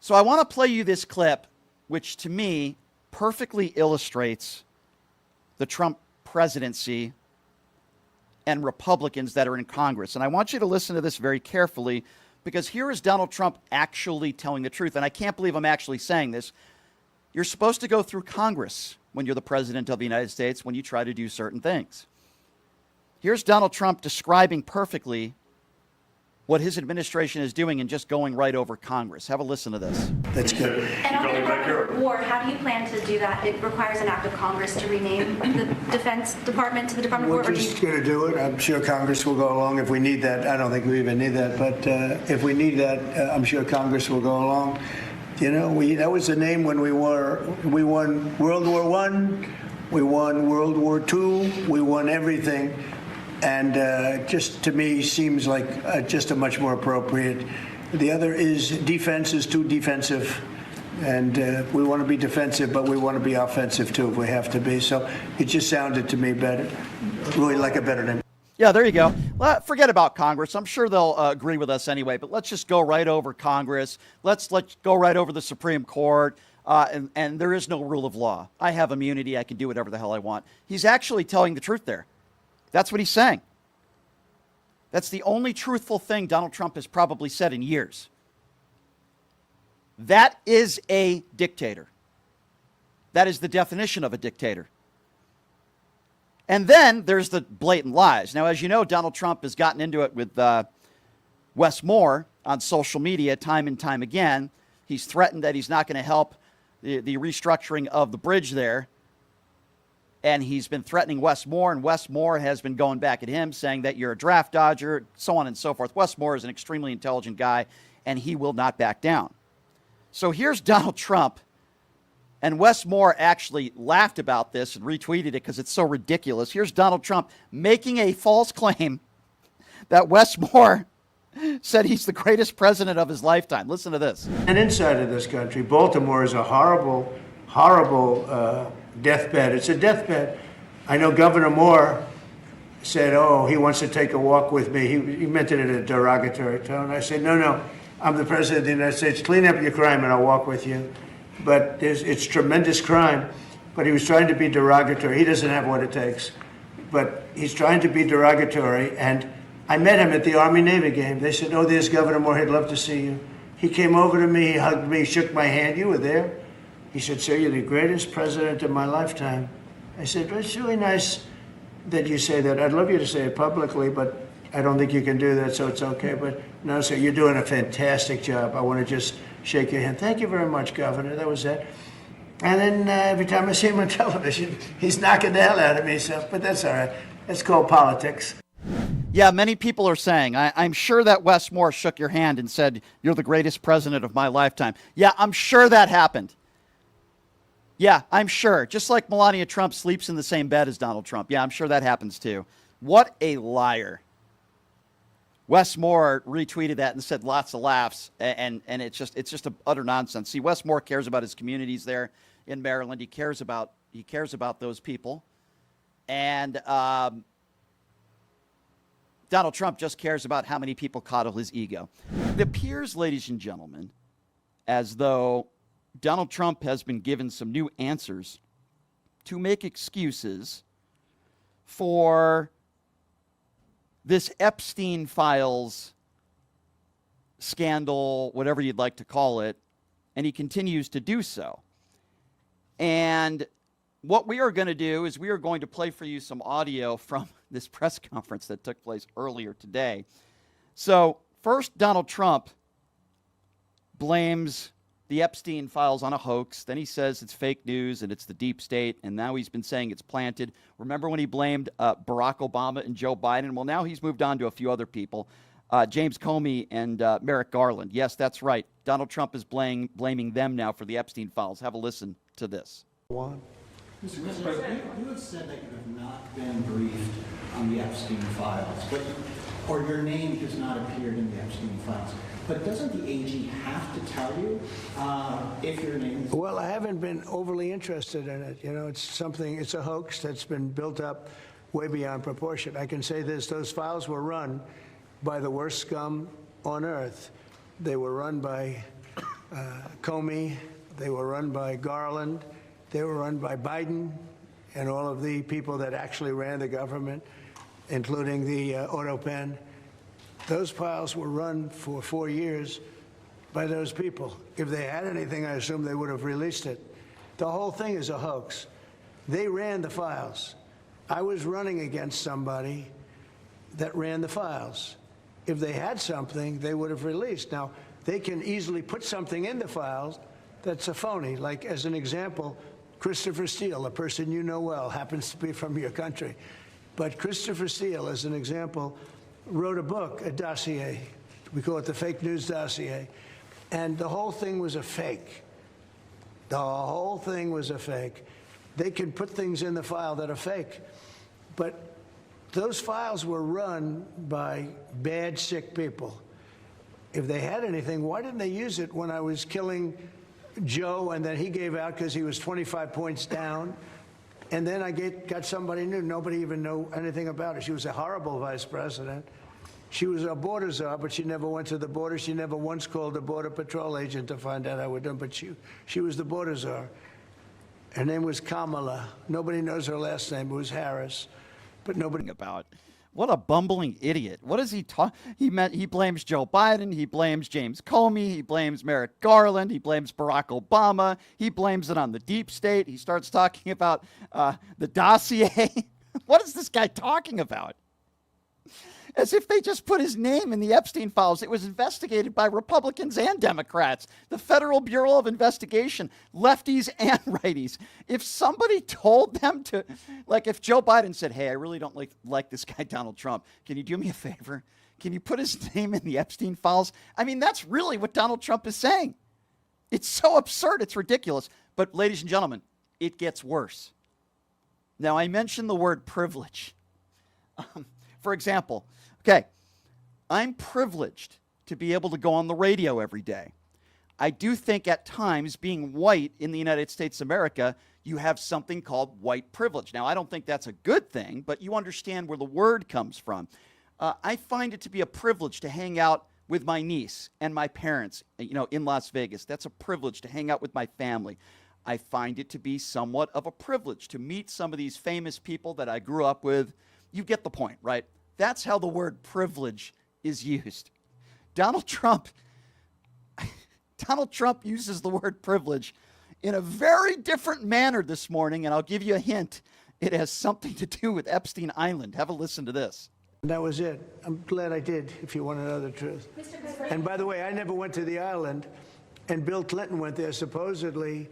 So I want to play you this clip, which to me perfectly illustrates the Trump presidency and Republicans that are in Congress. And I want you to listen to this very carefully, because here is Donald Trump actually telling the truth. And I can't believe I'm actually saying this. You're supposed to go through Congress when you're the president of the United States when you try to do certain things. Here's Donald Trump describing perfectly what his administration is doing and just going right over Congress. Have a listen to this. That's good. And on the Department of War, how do you plan to do that? It requires an act of Congress to rename the Defense Department to the Department of War? We're just going to do it. I'm sure Congress will go along if we need that. I don't think we even need that, but if we need that, I'm sure Congress will go along. You know, that was the name when we won World War I, we won World War II, we won everything. And just to me seems like just a much more appropriate. The other is defense is too defensive, and we want to be defensive, but we want to be offensive too if we have to be. So it just sounded to me better, really like a better name. Yeah, there you go. Well, forget about Congress. I'm sure they'll agree with us anyway, but let's just go right over Congress. Let's go right over the Supreme Court. And there is no rule of law. I have immunity. I can do whatever the hell I want. He's actually telling the truth there. That's what he's saying. That's the only truthful thing Donald Trump has probably said in years. That is a dictator. That is the definition of a dictator. And then there's the blatant lies. Now, as you know, Donald Trump has gotten into it with Wes Moore on social media time and time again. He's threatened that he's not going to help the restructuring of the bridge there. And he's been threatening Wes Moore, and Wes Moore has been going back at him, saying that you're a draft dodger, so on and so forth. Wes Moore is an extremely intelligent guy, and he will not back down. So here's Donald Trump, and Wes Moore actually laughed about this and retweeted it because it's so ridiculous. Here's Donald Trump making a false claim that Wes Moore said he's the greatest president of his lifetime. Listen to this. And inside of this country, Baltimore is a horrible, horrible deathbed. It's a deathbed. I know Governor Moore said, oh, he wants to take a walk with me. He meant it in a derogatory tone. I said, no, I'm the president of the United States. Clean up your crime and I'll walk with you. But it's tremendous crime. But he was trying to be derogatory. He doesn't have what it takes. But he's trying to be derogatory. And I met him at the Army-Navy game. They said, oh, there's Governor Moore. He'd love to see you. He came over to me. He hugged me, shook my hand. You were there. He said, sir, you're the greatest president of my lifetime. I said, well, it's really nice that you say that. I'd love you to say it publicly, but I don't think you can do that, so it's okay. But no, sir, you're doing a fantastic job. I want to just shake your hand. Thank you very much, Governor. That was it. And then every time I see him on television, he's knocking the hell out of me. So, but that's all right. It's called politics. Yeah, many people are saying, I'm sure that Wes Moore shook your hand and said, you're the greatest president of my lifetime. Yeah, I'm sure that happened. Yeah, I'm sure. Just like Melania Trump sleeps in the same bed as Donald Trump. Yeah, I'm sure that happens too. What a liar. Wes Moore retweeted that and said lots of laughs, and it's just a utter nonsense. See, Wes Moore cares about his communities there in Maryland. He cares about those people. And Donald Trump just cares about how many people coddle his ego. It appears, ladies and gentlemen, as though Donald Trump has been given some new answers to make excuses for this Epstein Files scandal, whatever you'd like to call it, and he continues to do so. And what we are going to do is we are going to play for you some audio from this press conference that took place earlier today. So first, Donald Trump blames the Epstein Files on a hoax. Then he says it's fake news and it's the deep state. And now he's been saying it's planted. Remember when he blamed Barack Obama and Joe Biden? Well, now he's moved on to a few other people. James Comey and Mike Garland. Yes, that's right. Donald Trump is blaming them now for the Epstein Files. Have a listen to this. Mr. President, you have said that you have not been briefed on the Epstein Files, or your name has not appeared in the Epstein Files. But doesn't the AG have to tell you if your name is... Well, I haven't been overly interested in it. You know, it's a hoax that's been built up way beyond proportion. I can say this, those files were run by the worst scum on earth. They were run by Comey. They were run by Garland. They were run by Biden and all of the people that actually ran the government, including the auto pen. Those files were run for 4 years by those people. If they had anything, I assume they would have released it. The whole thing is a hoax. They ran the files. I was running against somebody that ran the files. If they had something, they would have released. Now, they can easily put something in the files that's a phony. Like, as an example, Christopher Steele, a person you know well, happens to be from your country. But Christopher Steele, as an example, wrote a book, a dossier. We call it the fake news dossier. And the whole thing was a fake. The whole thing was a fake. They can put things in the file that are fake. But those files were run by bad, sick people. If they had anything, why didn't they use it when I was killing Joe and then he gave out because he was 25 points down? And then I got somebody new. Nobody even knew anything about it. She was a horrible vice president. She was a border czar, but she never went to the border. She never once called a border patrol agent to find out how we're doing. But she was the border czar. Her name was Kamala. Nobody knows her last name. It was Harris. But nobody About what a bumbling idiot. What does he talk? He blames Joe Biden. He blames James Comey. He blames Merrick Garland. He blames Barack Obama. He blames it on the deep state. He starts talking about the dossier. What is this guy talking about? As if they just put his name in the Epstein files. It was investigated by Republicans and Democrats, the Federal Bureau of Investigation, lefties and righties. If somebody told them to, like if Joe Biden said, hey, I really don't like this guy, Donald Trump, can you do me a favor? Can you put his name in the Epstein files? I mean, that's really what Donald Trump is saying. It's so absurd, it's ridiculous. But ladies and gentlemen, it gets worse. Now, I mentioned the word privilege. For example, okay, I'm privileged to be able to go on the radio every day. I do think at times, being white in the United States of America, you have something called white privilege. Now, I don't think that's a good thing, but you understand where the word comes from. I find it to be a privilege to hang out with my niece and my parents, in Las Vegas. That's a privilege to hang out with my family. I find it to be somewhat of a privilege to meet some of these famous people that I grew up with. You get the point, right? That's how the word privilege is used. Donald Trump uses the word privilege in a very different manner this morning, and I'll give you a hint. It has something to do with Epstein Island. Have a listen to this. That was it. I'm glad I did, if you want to know the truth. And by the way, I never went to the island, and Bill Clinton went there supposedly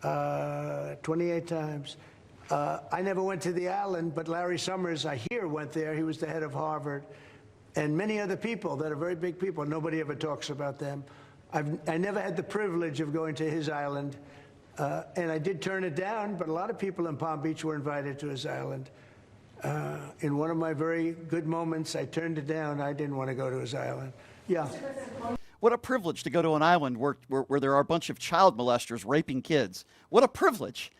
28 times. I never went to the island, but Larry Summers, I hear, went there. He was the head of Harvard. And many other people that are very big people. Nobody ever talks about them. I never had the privilege of going to his island. And I did turn it down, but a lot of people in Palm Beach were invited to his island. In one of my very good moments, I turned it down. I didn't want to go to his island. Yeah. What a privilege to go to an island where there are a bunch of child molesters raping kids. What a privilege.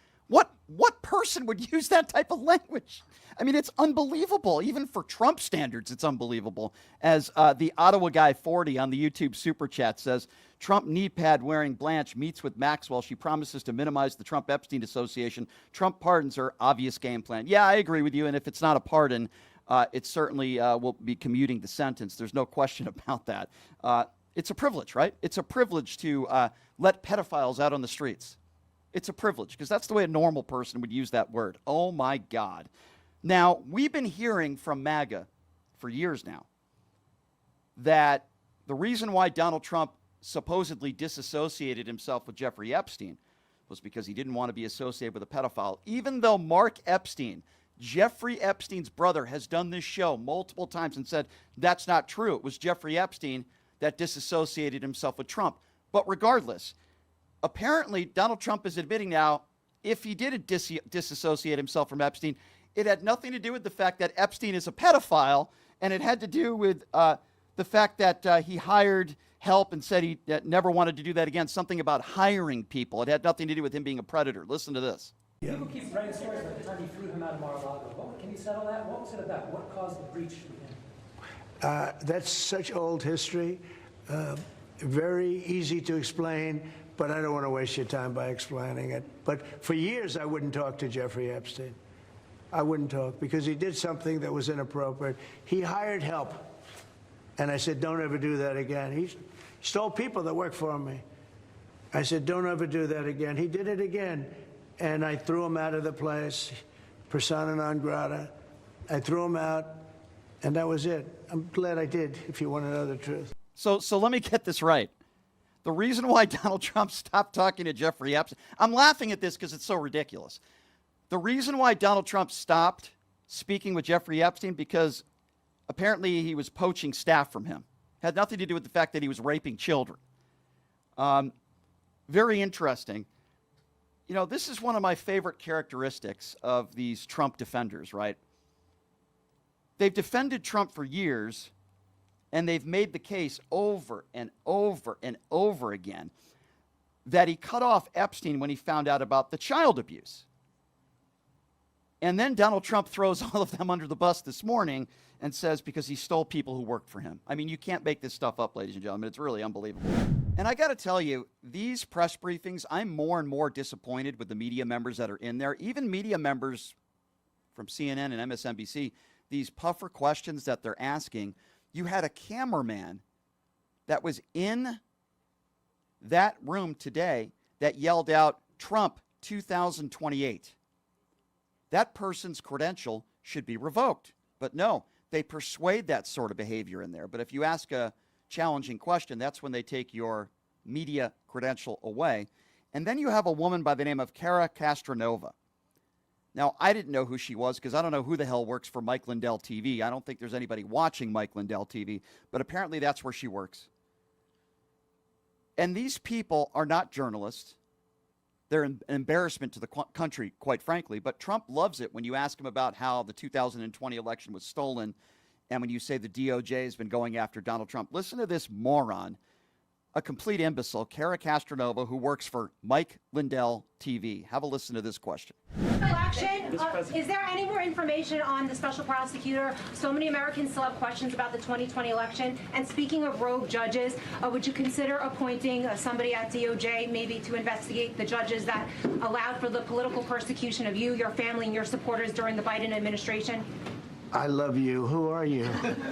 What person would use that type of language? I mean, it's unbelievable. Even for Trump standards, it's unbelievable. As the Ottawa Guy 40 on the YouTube Super Chat says, Trump knee pad wearing Blanche meets with Maxwell. She promises to minimize the Trump-Epstein association. Trump pardons her. Obvious game plan. Yeah, I agree with you. And if it's not a pardon, it certainly will be commuting the sentence. There's no question about that. It's a privilege, right? It's a privilege to let pedophiles out on the streets. It's a privilege because that's the way a normal person would use that word. Oh, my God. Now, we've been hearing from MAGA for years now that the reason why Donald Trump supposedly disassociated himself with Jeffrey Epstein was because he didn't want to be associated with a pedophile, even though Mark Epstein, Jeffrey Epstein's brother, has done this show multiple times and said that's not true. It was Jeffrey Epstein that disassociated himself with Trump. But regardless, apparently, Donald Trump is admitting now, if he did disassociate himself from Epstein, it had nothing to do with the fact that Epstein is a pedophile, and it had to do with the fact that he hired help and said he never wanted to do that again, something about hiring people. It had nothing to do with him being a predator. Listen to this. Yeah. People keep writing stories like the time he threw him out of Mar-a-Lago. Can you settle that? What was it about? What caused the breach with him? That's such old history. Very easy to explain. but I don't want to waste your time by explaining it. But for years, I wouldn't talk to Jeffrey Epstein. I wouldn't talk because he did something that was inappropriate. He hired help. And I said, don't ever do that again. He stole people that worked for me. I said, don't ever do that again. He did it again. And I threw him out of the place, persona non grata. I threw him out, and that was it. I'm glad I did, if you want to know the truth. So let me get this right. The reason why Donald Trump stopped talking to Jeffrey Epstein, I'm laughing at this because it's so ridiculous. The reason why Donald Trump stopped speaking with Jeffrey Epstein, because apparently he was poaching staff from him. Had nothing to do with the fact that he was raping children. Very interesting. You know, this is one of my favorite characteristics of these Trump defenders, right? They've defended Trump for years, and they've made the case over and over and over again that he cut off Epstein when he found out about the child abuse. And then Donald Trump throws all of them under the bus this morning and says because he stole people who worked for him. I mean, you can't make this stuff up, ladies and gentlemen. It's really unbelievable. And I got to tell you, these press briefings, I'm more and more disappointed with the media members that are in there. Even media members from CNN and MSNBC, these puffer questions that they're asking. You had a cameraman that was in that room today that yelled out, Trump 2028. That person's credential should be revoked. But no, they persuade that sort of behavior in there. But if you ask a challenging question, that's when they take your media credential away. And then you have a woman by the name of Cara Castronova. Now, I didn't know who she was because I don't know who the hell works for Mike Lindell TV. I don't think there's anybody watching Mike Lindell TV, but apparently that's where she works. And these people are not journalists. They're an embarrassment to the country, quite frankly. But Trump loves it when you ask him about how the 2020 election was stolen and when you say the DOJ has been going after Donald Trump. Listen to this moron, a complete imbecile, Cara Castronova, who works for Mike Lindell TV. Have a listen to this question. Election. Is there any more information on the special prosecutor? So many Americans still have questions about the 2020 election. And speaking of rogue judges, would you consider appointing somebody at DOJ maybe to investigate the judges that allowed for the political persecution of you, your family, and your supporters during the Biden administration? I love you. Who are you?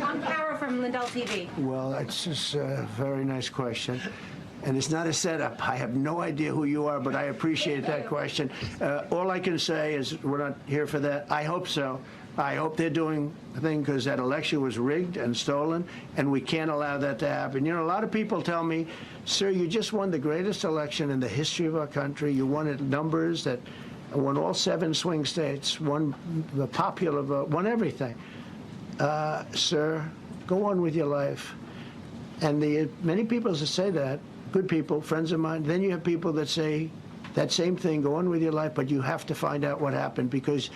I'm Cara from Lindell TV. Well, that's just a very nice question. And it's not a setup. I have no idea who you are, but I appreciate that question. All I can say is we're not here for that. I hope so. I hope they're doing a thing because that election was rigged and stolen, and we can't allow that to happen. You know, a lot of people tell me, sir, you just won the greatest election in the history of our country. You won at numbers that won all 7 swing states, won the popular vote, won everything. Sir, go on with your life. And many people that say that, good people, friends of mine, then you have people that say that same thing, go on with your life, but you have to find out what happened because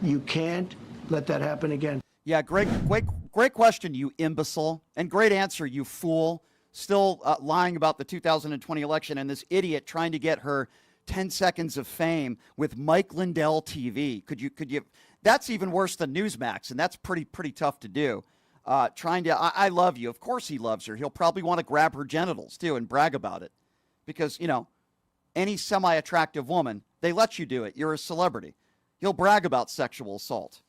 you can't let that happen again. Yeah, great question, you imbecile. And great answer, you fool. Still lying about the 2020 election and this idiot trying to get her 10 seconds of fame with Mike Lindell TV. Could you? That's even worse than Newsmax, and that's pretty tough to do. I love you. Of course he loves her. He'll probably want to grab her genitals too and brag about it, because you know, any semi-attractive woman, they let you do it. You're a celebrity. He'll brag about sexual assault.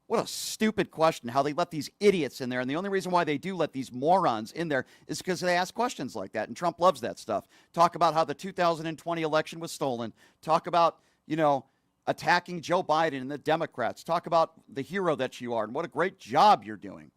What a stupid question, how they let these idiots in there. And the only reason why they do let these morons in there is because they ask questions like that. And Trump loves that stuff. Talk about how the 2020 election was stolen. Talk about, you know, attacking Joe Biden and the Democrats. Talk about the hero that you are and what a great job you're doing.